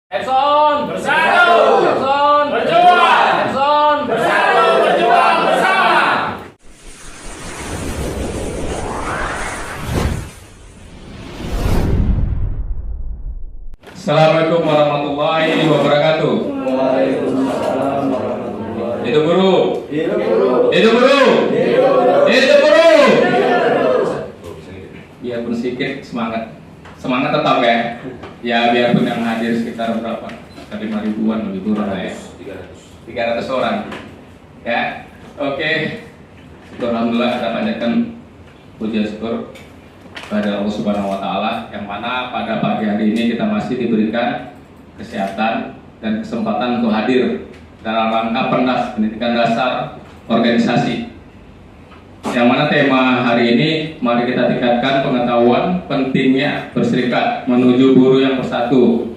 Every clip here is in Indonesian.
Epson bersatu, Epson berjuang, Epson bersatu berjuang bersama. Assalamualaikum warahmatullahi wabarakatuh. Waalaikumsalam warahmatullahi Hidup guru. Hidup guru. Hidup guru. Hidup guru. Hidup guru. Biarpun sedikit semangat tetap ya. Ya biarpun yang hadir sekitar berapa? 5 ribuan lebih kurang lah ya. 300 orang. Ya. Oke. Alhamdulillah kita panjatkan puji syukur pada Allah Subhanahu wa taala yang mana pada pagi hari ini kita masih diberikan kesehatan dan kesempatan untuk hadir dalam rangka pendas pendidikan dasar organisasi. Yang mana tema hari ini mari kita tingkatkan pengetahuan pentingnya berserikat menuju guru yang bersatu,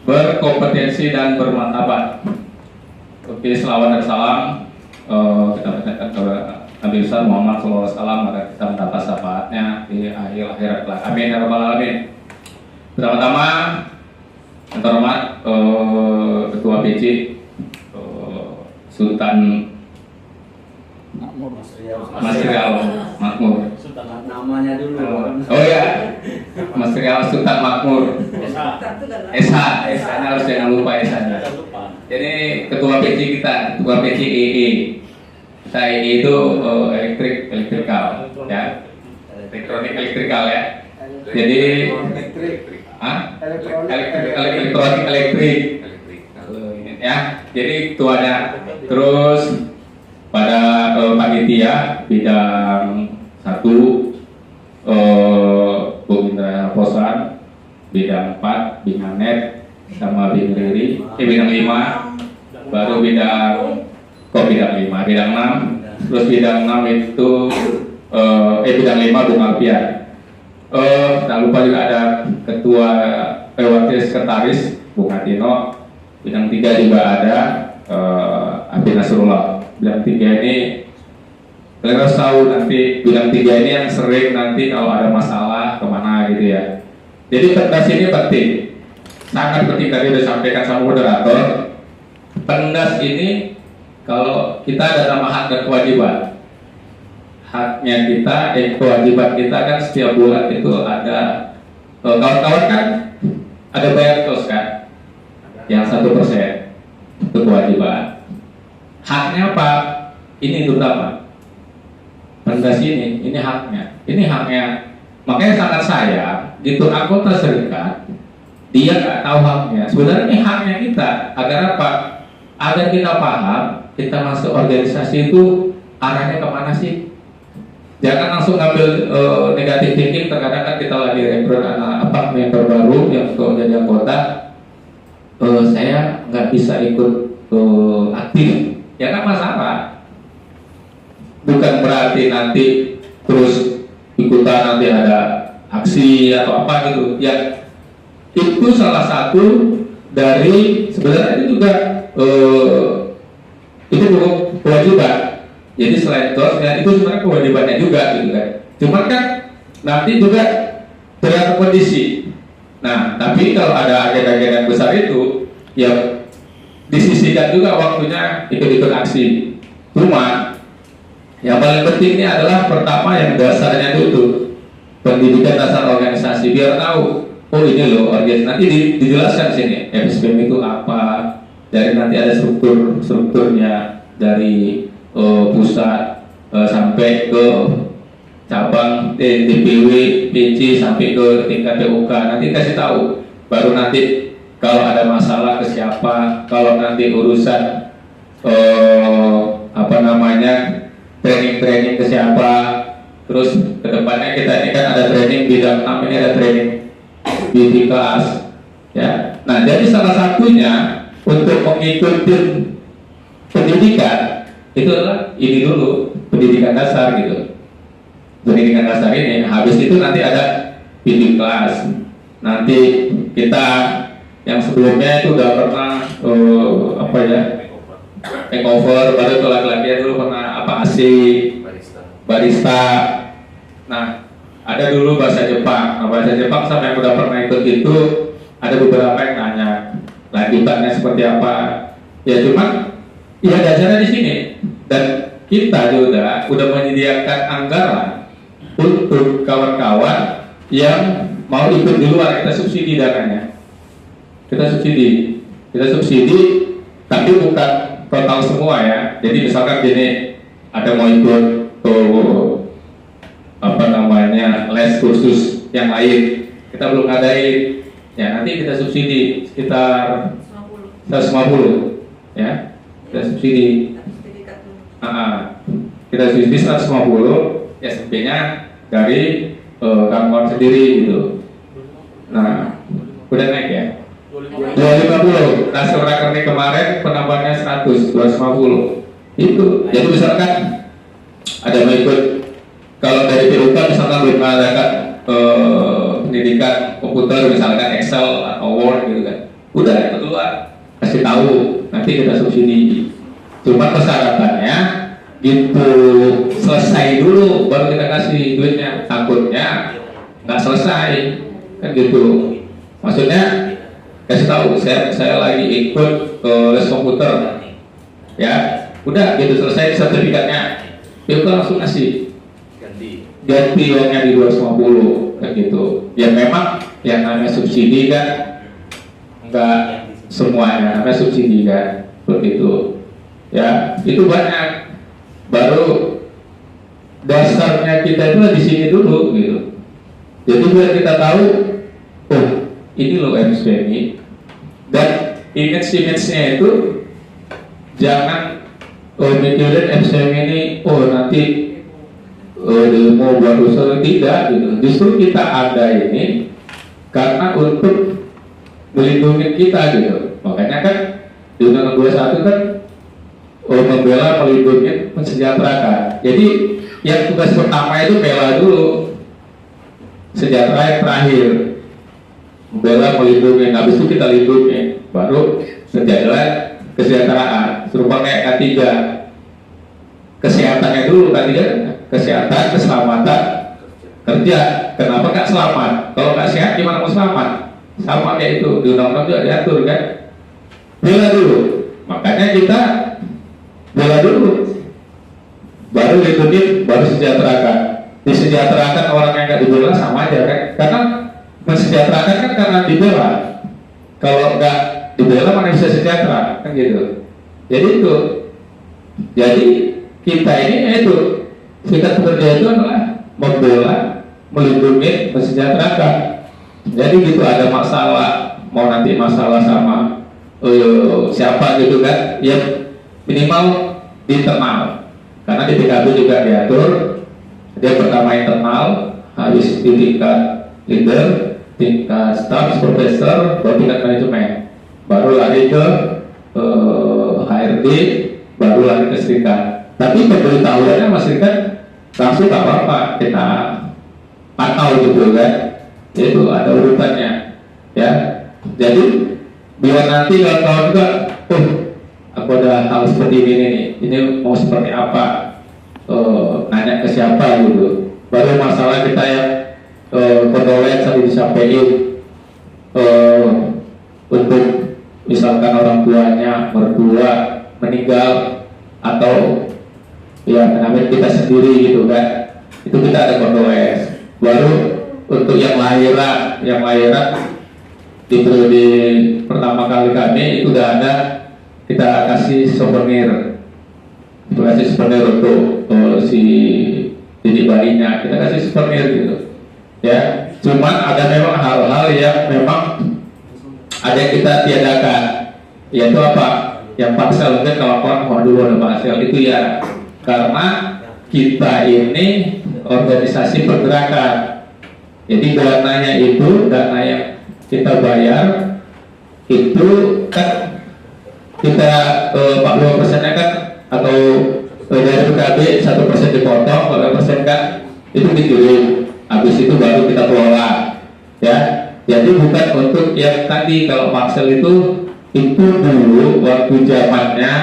berkompetensi dan bermartabat. Oke, selawat dan salam kita bacakan kepada Nabi besar Muhammad SAW agar kita mendapat syafaatnya di akhir akhirat kelak. Amin ya rabbal alamin. Pertama-tama yang terhormat Ketua PJ Sultan Mas Rial Makmur. Namanya dulu. Oh ya, Mas Rial Sultan Makmur. SH nya harus jangan lupa SH-nya. Jadi Ketua PJ kita, Ketua PJ EE. Kita EE itu elektrikal ya, elektronik elektrikal ya. Jadi elektronik elektrik ya. Jadi ketuanya. Terus pada panitia bidang 1 Bu Indra Posan, bidang 4 Binganet sama bidang 5 baru bidang bidang 5, bidang 6, terus bidang 6 itu bidang 5 Bung Alfian. Tak lupa juga ada ketua wakil sekretaris Bung Atino. Bidang 3 juga ada Abi Nasrullah. Bidang 3 ini kalian harus tahu nanti bidang 3 ini yang sering nanti kalau ada masalah kemana gitu ya. Jadi pendas ini penting, sangat penting. Tadi sudah sampaikan sama moderator. Pendas ini kalau kita ada nama hak dan kewajiban. Haknya kita, kewajiban kita kan setiap bulan itu ada kawan-kawan kan ada bayar kos kan, yang 1% itu kewajiban. Haknya apa? Ini terutama pendas ini haknya. Ini haknya. Makanya sangat sayang gitu anggota serikat dia nggak tahu haknya. Sebenarnya ini haknya kita. Agar apa? Agar kita paham kita masuk organisasi itu arahnya kemana sih? Jangan langsung ngambil negatif thinking. Terkadang kan kita lagi rekrut member baru yang untuk jadi anggota. Saya nggak bisa ikut aktif. Ya kan masalah. Bukan berarti nanti terus ikutan nanti ada aksi atau apa gitu. Ya itu salah satu dari sebenarnya itu juga itu kewajiban. Jadi selain ya, itu sebenarnya kewajibannya juga gitu kan. Cuma kan nanti juga tergantung kondisi. Nah, tapi kalau ada agenda-agenda besar itu ya disisihkan juga waktunya ikut-ikut aksi. Cuma yang paling penting ini adalah pertama yang dasarnya itu pendidikan dasar organisasi, biar tahu oh ini loh organisasi. Nanti dijelaskan sini FSBM itu apa, dari nanti ada strukturnya dari pusat sampai ke cabang DPW, PC sampai ke tingkat PUK. Nanti kasih tahu. Baru nanti kalau ada masalah ke siapa, kalau nanti urusan training ke siapa. Terus kedepannya kita ini kan ada training bidang 6, ini ada training di kelas ya. Nah jadi salah satunya untuk mengikuti pendidikan itu adalah ini dulu, pendidikan dasar gitu. Pendidikan dasar ini habis itu nanti ada bimbing kelas. Nanti kita yang sebelumnya itu udah pernah take over, baru itu laki-laki dulu pernah AC barista. Nah ada dulu bahasa Jepang. Nah bahasa Jepang sama yang udah pernah ikut itu ada beberapa yang nanya lanjutannya seperti apa. Ya cuman ya dasarnya di sini, dan kita juga udah menyediakan anggaran untuk kawan-kawan yang mau ikut di luar, kita subsidi dananya. Kita subsidi, tapi bukan total semua ya. Jadi misalkan gini, ada mau ikut les kursus yang lain, kita belum ngadain, ya nanti kita subsidi sekitar 150 ya, kita subsidi. Kita subsidi 150 SMP-nya dari kawan sendiri gitu. Nah, udah naik ya. 250. Nah, rekening kemarin penambahannya 250. Itu. Jadi misalkan ada mau ikut, kalau dari PUK misalkan belum mengadakan pendidikan komputer, misalkan Excel atau Word gitu kan, udah itu keluar, kasih tahu, nanti kita subsidi. Cuma persyaratannya gitu selesai dulu baru kita kasih duitnya, takutnya nggak selesai kan gitu. Maksudnya kasih tahu saya lagi ikut les komputer ya, udah gitu selesai sertifikatnya, itu langsung kasih ganti uangnya di 250 kan gitu. Ya memang yang namanya subsidi kan nggak semuanya namanya subsidi kan, seperti itu ya. Itu banyak, baru dasarnya kita itu di sini dulu gitu. Jadi biar kita tahu, oh ini loh MSPMI, dan image-nya itu jangan mikirin MSPMI ini nanti mau buat usaha, tidak gitu. Justru kita ada ini karena untuk melindungi kita gitu. Makanya kan di Undang-Undang 21 kan membela, melindungi, mensejahterakan. Jadi yang tugas pertama itu bela dulu, sejahtera yang terakhir. Membela, melindungi, habis itu kita lindungi, baru sejahtera, kesejahteraan. Serupa kayak K3, kesehatannya dulu. K3 kesehatan, keselamatan kerja. Kenapa nggak selamat? Kalau nggak sehat gimana mau selamat? Sama kayak itu, di undang-undang juga diatur kan. Bela dulu, makanya kita bela dulu, baru lindungi, baru sejahterakan. Disejahterakan orang yang nggak dibela sama aja kan, karena mensejahterakan kan karena dibela. Kalau nggak dibela mana bisa sejahtera kan gitu. Jadi itu, jadi kita ini yaitu serikat pekerja itu adalah membela, melindungi, mensejahterakan. Jadi gitu, ada masalah, mau nanti masalah sama siapa gitu kan, yang minimal di internal, karena di PKB juga diatur. Dia pertama internal, habis di tingkat leader, tingkat staff, supervisor, baru tingkat manajemen, baru lari ke HRD, baru lari ke serikat. Tapi pemberitahuannya Mas serikat langsung tak apa-apa, kita pantau gitu kan. Itu ada urutannya ya. Jadi biar nanti kawan-kawan juga, aku ada hal seperti ini nih, ini mau seperti apa, nanya ke siapa gitu. Baru masalah kita yang kondolen sampai disampaikan untuk misalkan orang tuanya, mertua meninggal, atau ya namanya kita sendiri gitu kan, itu kita ada kondolen. Baru untuk yang lahiran di periode pertama kali kami itu udah ada, kita kasih souvenir, untuk si didik bayinya, kita kasih souvenir gitu ya. Cuman ada memang hal-hal yang memang ada yang kita tiadakan, yaitu apa, yang parsel. Mungkin kawan-kawan mau dulu ada parsel itu ya, karena kita ini organisasi pergerakan. Jadi dananya itu, dana yang kita bayar itu kan kita 40% kan, atau dari PKB 1% dipotong, 40% kan itu dikirim. Habis itu baru kita kelola ya. Jadi bukan untuk yang tadi, kalau parcel itu dulu waktu zamannya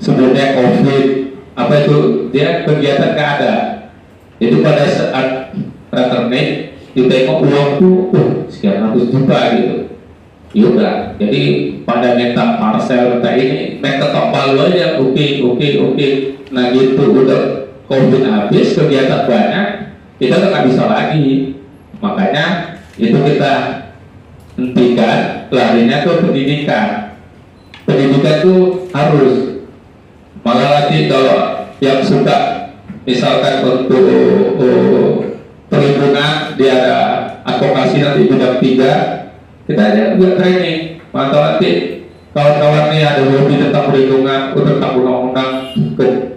sebelumnya COVID, apa itu, dia kegiatan nggak ada. Itu pada saat rekening ditengok uang tuh sekian ratus juta gitu, Yaudah, jadi pada minta parcel minta ini, mereka ketok palu aja, oke. Nah gitu, udah COVID habis, kegiatan banyak, kita kan nggak bisa lagi. Makanya itu kita hentikan, larinya ke pendidikan. Pendidikan itu harus, malah lagi kalau yang suka misalkan untuk perlindungan, dia ada advokasi nanti bidang 3, kita ada juga training. Mantap, nanti kawan-kawan nih ada hobi tentang perlindungan, tentang undang-undang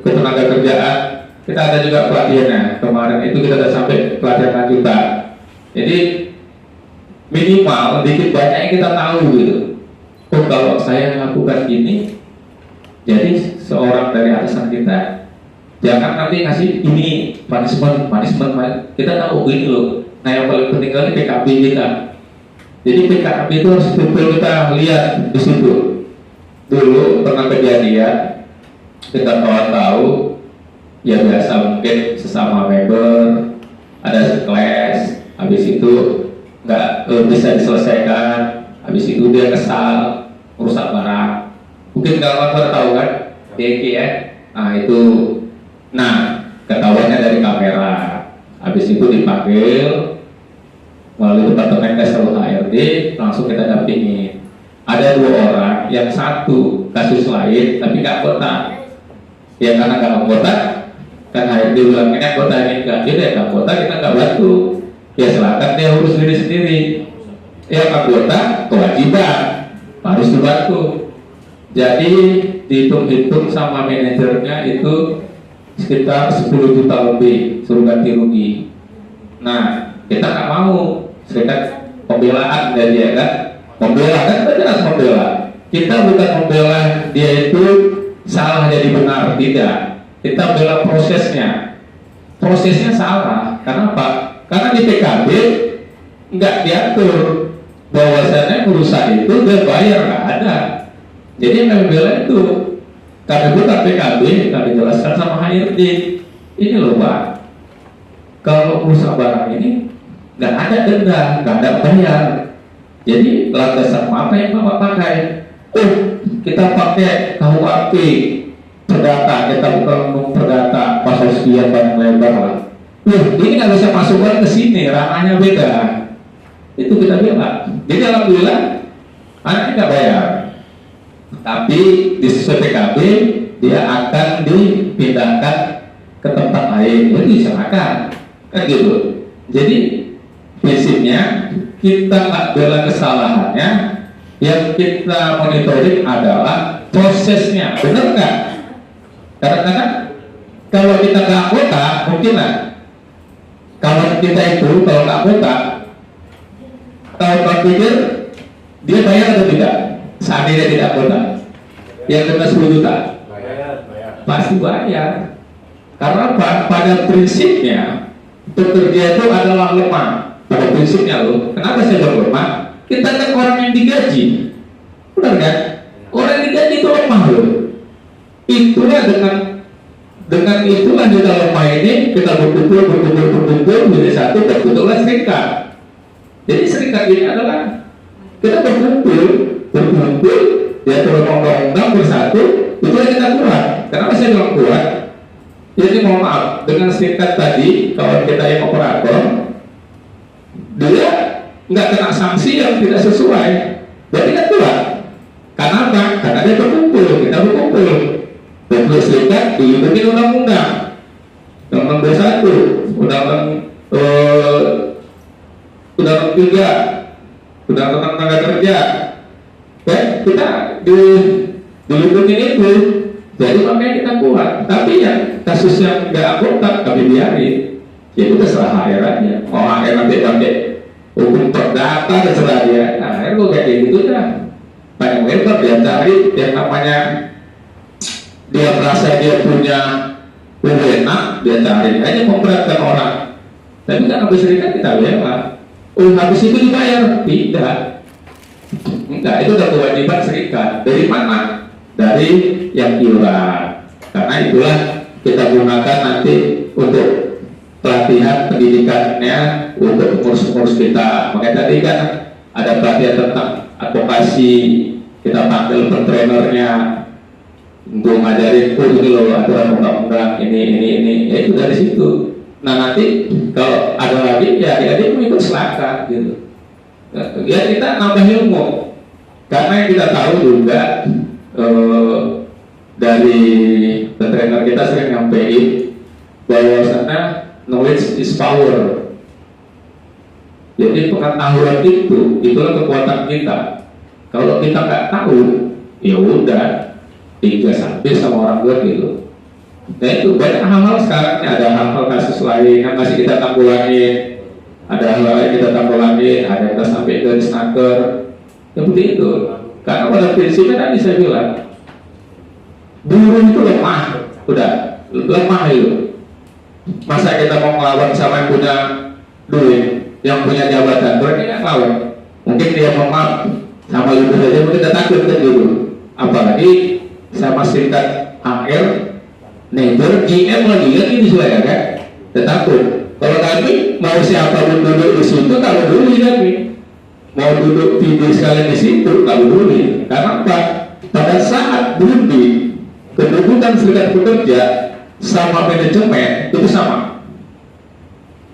ketenaga kerjaan, kita ada juga pelatihannya. Kemarin itu kita sudah sampai pelatihan lanjutan. Jadi minimal dikit banyaknya kita tahu gitu. Oh kalau saya melakukan ini, jadi seorang dari atasan kita jangan nanti ngasih ini punishment. Kita tahu ini loh. Nah yang paling penting kali PKB kita. Jadi PKB itu harus betul kita lihat di situ. Dulu pernah kejadian, kita tahu ya biasa mungkin sesama member ada sekelas, habis itu nggak bisa diselesaikan, habis itu dia kesal, merusak barang. Mungkin kawan-kawan tahu kan, DK ya. Nah itu, nah ketahuannya dari kamera, habis itu dipanggil melalui departemen Kasal HRD, langsung kita dampingi. Ada 2 orang, yang satu kasus lain tapi nggak anggota. Ya karena nggak anggota, kan HRD bilang ini anggota ini enggak, jadi anggota kita nggak bantu. Ya silakan dia urus diri sendiri. Yang anggota kewajiban harus dibantu. Jadi dihitung-hitung sama manajernya itu sekitar 10 juta lebih suruh ganti rugi. Nah kita nggak mau, serikat pembelaan dari dia kan, membela kan kita jelas membela. Kita bukan membela dia itu salah jadi benar, tidak. Kita bela prosesnya. Prosesnya salah. Karena apa? Karena di PKB nggak diatur bahwasannya perusahaan itu dia bayar, nggak ada. Jadi yang membela itu kami buka PKB, kami jelaskan sama HRD. Ini loh Pak, kalau usaha barang ini nggak ada denda, nggak ada bayar. Jadi landasan apa yang Bapak pakai? Kita pakai KUHP perdata, kita bukan perdata pasal sekian banyak lebar lah. Ini nggak bisa masukkan ke sini, ranahnya beda. Itu kita bilang. Jadi alhamdulillah anaknya nggak bayar, tapi di sesuai PKB dia akan dipindahkan ke tempat lain. Jadi silakan, kan gitu. Jadi prinsipnya kita nggak bela kesalahannya, yang kita monitoring adalah prosesnya, benar nggak? Karena kalau kita nggak anggota, mungkin lah. Kalau kita itu kalau nggak anggota, kalau pikir dia bayar atau tidak? Seandainya tidak anggota, yang kena 10 juta, pasti bayar. Karena apa? Pada prinsipnya pekerja itu adalah lemah. Pada prinsipnya loh. Kenapa saya bilang lemah? Kita kan orang yang digaji, benar kan? Orang yang digaji itu lemah loh. Itulah dengan itulah kita lemah ini, kita berkumpul menjadi satu, terbentuklah serikat. Jadi serikat ini adalah kita berkumpul, dia turun undang-undang bersatu, itulah kita kuat. Kenapa saya bilang kuat? Jadi mohon maaf, dengan serikat tadi, kawan kita yang operator, dia nggak kena sanksi yang tidak sesuai, jadi kan kuat. Karena apa? Karena dia berkumpul, kita berkumpul. Berkumpul serikat dilindungi undang-undang, undang-undang 21, undang-undang 3, undang-undang tenaga kerja. Kita dilindungi itu, jadi makanya kita kuat. Tapi yang kasus yang nggak anggota kami biarin, ya itu terserah HR aja. Mau HR nanti hukum perdata terserah dia. Nah, HR kok kayak gitu dah. Banyak member dia cari yang namanya dia merasa dia punya wewenang, dia cari aja memberatkan orang. Tapi kan habis serikat kita bela. Habis itu dibayar? Tidak. Enggak, itu udah kewajiban serikat. Dari mana? Dari yang iuran. Karena itulah kita gunakan nanti untuk pelatihan pendidikannya untuk pengurus-pengurus kita. Makanya tadi kan ada pelatihan tentang advokasi, kita panggil trainernya untuk ngajarin ini loh aturan undang-undang ini, ya itu dari situ. Nah nanti kalau ada lagi ya adik-adik ikut silakan gitu. Ya kita nambah ilmu, karena yang kita tahu juga dari trainer kita sering nyampein bahwasanya knowledge is power. Jadi pengetahuan itulah kekuatan kita. Kalau kita nggak tahu, ya udah digas habis sama orang tua gitu. Nah itu banyak hal-hal sekarang ada hal-hal kasus lain yang masih kita tanggulangi, ada hal lain kita tanggulangi, ada yang kita sampai ke snaker, ya begitu. Karena pada prinsipnya tadi saya bilang, buruh itu lemah, udah lemah itu. Masa kita mau melawan sama yang punya duit, yang punya jabatan, berarti nggak lawan. Mungkin dia mau maaf sama itu saja, mungkin kita takut kan gitu. Apalagi sama serikat AR, neighbor, GM lagi disesuaikan kan? Kita takut. Kalau kami mau siapapun duduk di situ, kalau dulu kami mau duduk video sekalian di situ, kalau dulu. Karena apa? Pada saat berhenti, kedudukan serikat pekerja sama manajemen itu sama.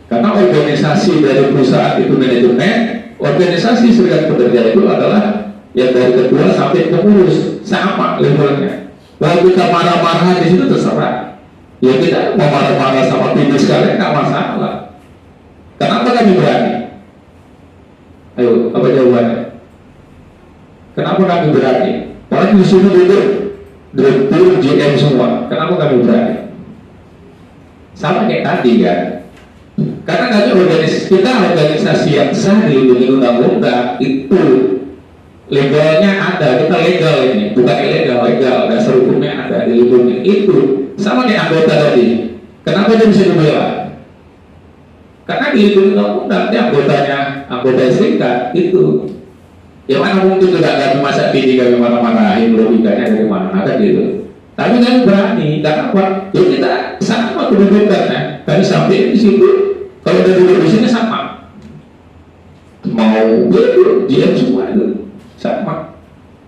Karena organisasi dari perusahaan itu manajemen, organisasi serikat pekerja itu adalah yang dari ketua sampai pengurus sama levelnya. Kalau kita marah-marah di situ terserah. Ya kita mau marah-marah sama pimpinan sekalian nggak masalah. Kenapa kami berani? Ayo, apa jawabannya? Kenapa kami berani? Orang di sini duduk direktur GM semua. Kenapa kami berani? Sama kayak tadi kan. Karena kami organisasi yang sah dilindungi undang-undang itu legalnya ada, kita legal ini, bukan ilegal, legal, dasar hukumnya ada, dilindungi itu. Sama kayak anggota tadi. Kenapa dia bisa dibela? Karena dilindungi undang-undang, dia anggota serikat itu. Ya mana mungkin juga kami masa ini kami marah-marahin, logikanya dari mana ada gitu. Tapi kami berani, karena apa? Ya kita sama kedudukannya. Kami sampai di situ. Kalau udah duduk di sini sama, mau itu dia semua itu sama,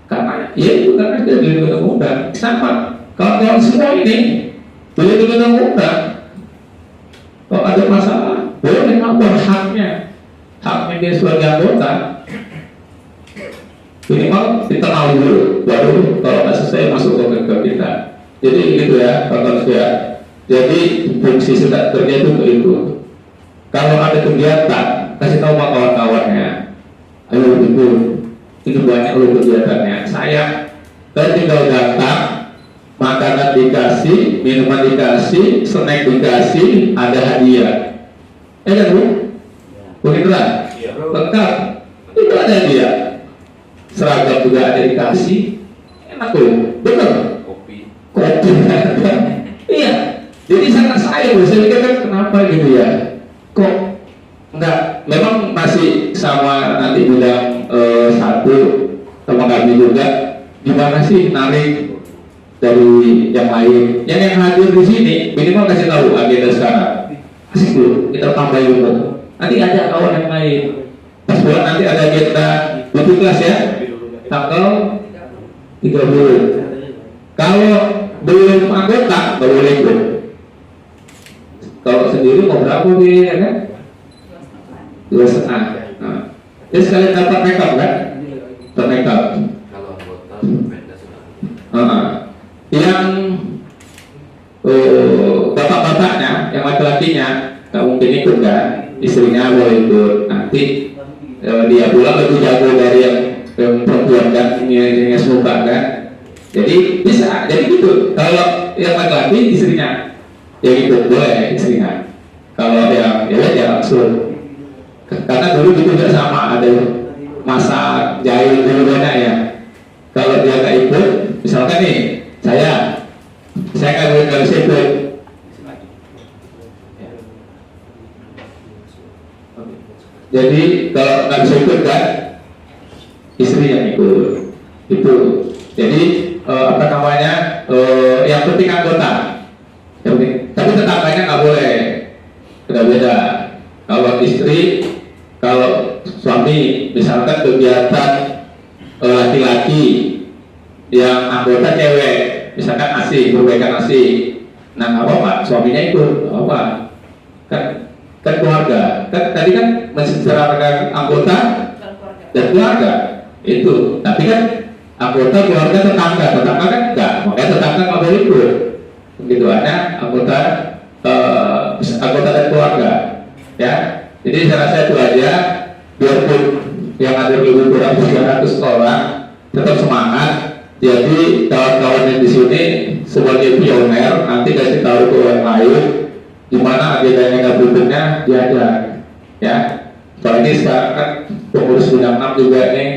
karena ya itu karena dia dilindungi undang-undang sama. Kalau semua ini dilindungi undang-undang, kalau ada masalah boleh lapor haknya dia sebagai anggota. Minimal kita tahu dulu, baru kalau nggak selesai masuk ke kita. Jadi gitu ya, Pak ya. Jadi fungsi serikat kerja itu. Kalau ada kegiatan, kasih tahu sama kawan-kawannya. Ayo itu banyak loh kegiatannya. Saya tinggal datang, makanan dikasih, minuman dikasih, snack dikasih, ada hadiah. Kan Bu? Begitulah. Lengkap. Itu ada hadiah. Seragam juga ada dikasih. Enak loh, bener. Kopi. Iya. Jadi sangat saya pikir kan kenapa gitu ya? Kok enggak, memang masih sama nanti bidang satu sama kami juga gimana sih narik dari yang lain yang hadir di sini minimal kasih tahu agenda sekarang kasih dulu kita tambah dulu nanti ada kawan yang lain pas bulan nanti ada agenda lebih kelas ya tanggal 30 kalau belum anggota nggak boleh ikut. Kalau sendiri mau berapa ya kan? 2,5. Nah, jadi sekalian dapat makeup kan? Termakeup. Kalau anggota yang bapak-bapaknya, yang laki-lakinya nggak mungkin ikut kan? Istrinya boleh ikut. Nanti dia pulang lebih jago dari yang perempuan kan? Ini suka kan? Jadi bisa. Jadi gitu. Kalau yang laki-laki istrinya ya ikut boleh istrinya. Kalau yang ya langsung. Karena dulu gitu juga sama ada masa jahil dulu banyak ya. Kalau dia nggak ikut, misalkan nih saya nggak bisa ikut. Jadi kalau nggak bisa ikut kan istri yang ikut itu. Jadi yang penting anggota. Tapi tetangganya nggak boleh, beda. Kalau istri, kalau suami, misalkan kegiatan laki-laki, yang anggota cewek, misalkan ASI, perbaikan ASI. Nah, nggak apa-apa, suaminya ikut, nggak apa, kan keluarga. Kan tadi kan mensejajarkan anggota dan keluarga itu. Tapi kan anggota keluarga tetangga kan enggak, makanya tetangga nggak boleh ikut. Begitu ada anggota dan keluarga, ya. Jadi saya rasa itu aja, biarpun yang ada lebih kurang 300 orang, tetap semangat. Jadi kawan-kawan yang di sini sebagai pioner, nanti kasih tahu ke orang lain gimana agendanya berikutnya diajar, ya. Apalagi sekarang kan pengurus bidang 6 juga nih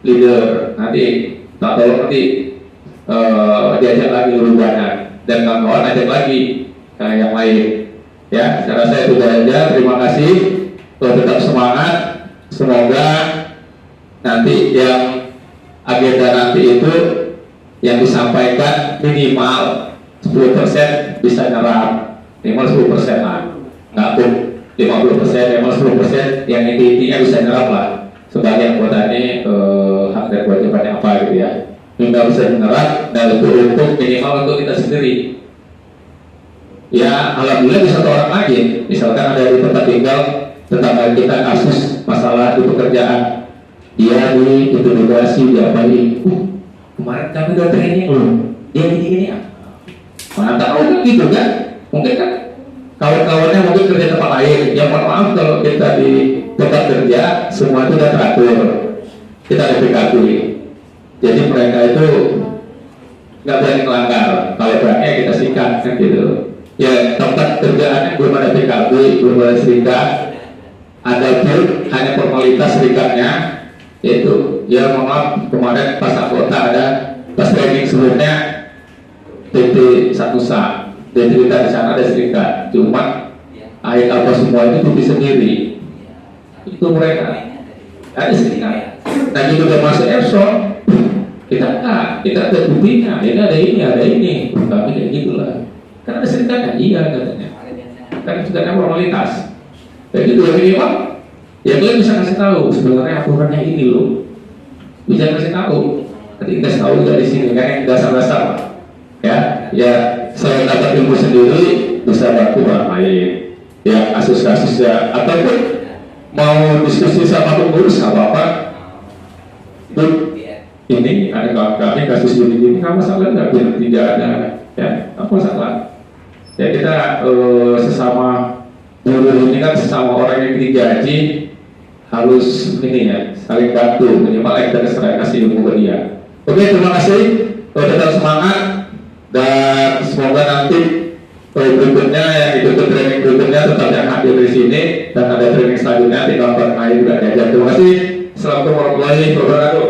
leader, nanti tak tahu nanti diajak lagi urubanan dan kawan-kawan ajak lagi yang lain, ya. Saya rasa itu aja. Terima kasih, tetap semangat. Semoga nanti yang agenda nanti itu yang disampaikan minimal 10% bisa nyerap, minimal 10% lah, nggak pun 50%, minimal 10% yang intinya bisa nyerap lah sebagai anggotanya hak dan kewajibannya apa gitu ya, minimal bisa menyerap dan untuk minimal untuk kita sendiri. Ya, alhamdulillah bisa satu orang lagi, misalkan ada di tempat tinggal tetangga kita kasus masalah di pekerjaan, dia diintimidasi, diapain, kemarin kami udah training dia gini ya, mana tahu kan gitu kan, mungkin kan kawan-kawannya mungkin kerja tempat lain, ya mohon maaf kalau kita di tempat kerja semua itu udah teratur, kita ada PKB, jadi mereka itu nggak berani melanggar, kalau berani kita sikat kan gitu. Ya, tempat kerjaannya belum ada PKB, belum ada serikat, ada pun hanya formalitas serikatnya, yaitu ya mohon maaf kemarin pas anggota ada pas training sebelumnya PT Satusa, dan cerita di sana ada serikat, cuma air apa semua itu bukti sendiri, itu mereka ada serikat. Tadi udah masuk Epson, kita ada buktinya, ini ada ini, tapi kayak gitulah. Kan ada serikatnya, iya katanya. Kan serikatnya formalitas. Kayak gitu ya minimal. Ya kalian bisa kasih tahu sebenarnya aturannya ini loh. Bisa kasih tahu. Nanti kasih tahu juga di sini kan yang dasar-dasar lah. Ya saya dapat ilmu sendiri bisa bantu orang lain. Ya kasus-kasus ya ataupun mau diskusi sama pengurus apa-apa. Itu ini ada kawan-kawan kasus gini-gini, nggak masalah nggak biar tidak ada ya, apa masalah. Ya kita sesama buruh ini kan sesama orang yang digaji harus ini ya saling bantu, minimal kita kasih ilmu ke dia. Oke, terima kasih, tetap semangat dan semoga nanti berikutnya yang ikut training berikutnya tetap yang hadir di sini dan ada training selanjutnya di kawan-kawan lain juga diajar. Terima kasih. Assalamualaikum warahmatullahi wabarakatuh.